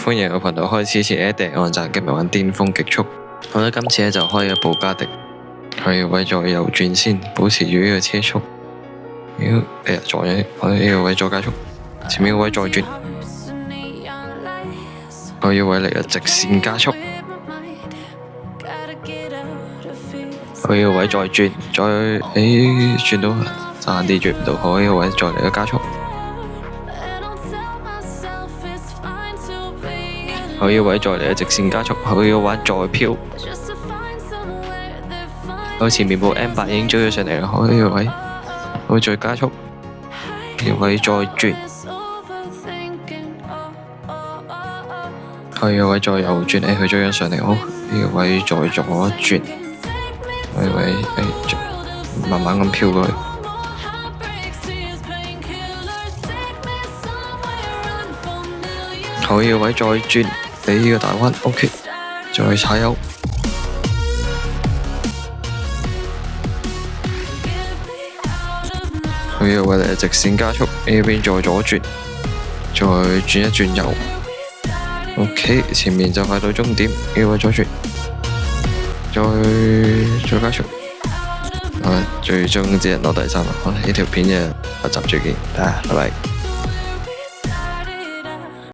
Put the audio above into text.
歡迎我頻道開始前一定按讚，今日玩巔峰極速。好啦，今次咧就開一部加迪，佢要位再右轉先，保持住呢個車速。撞咗，我呢個位再加速，前面個位再轉，我要位嚟個直線加速，我要位再轉，轉到差啲轉唔到，我呢個位再嚟個加速。我要位再嚟個直線加速，我要位再飄。我前面部 M8 已經追咗上嚟啦，我呢個位我再加速，呢個位再轉，我呢個位再右轉，佢追咗上嚟，好，呢個位再左轉，我呢個位慢慢咁飄過去。我呢個位再轉，俾呢個大彎 ，OK， 再踩油。我呢個位嚟直線加速，呢邊再左轉，再轉一轉右 ，OK， 前面就快到終點，呢個位左轉，再加速，最終只能攞第3啦。好，呢條片嘅下集再見，拜拜。